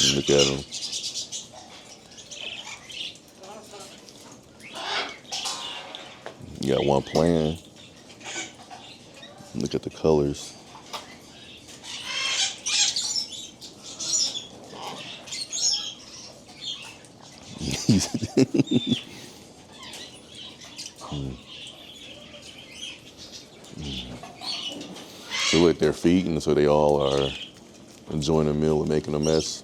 Look at them. You got one playing. Look at the colors. So look, they're feeding, so they all are enjoying the meal and making a mess.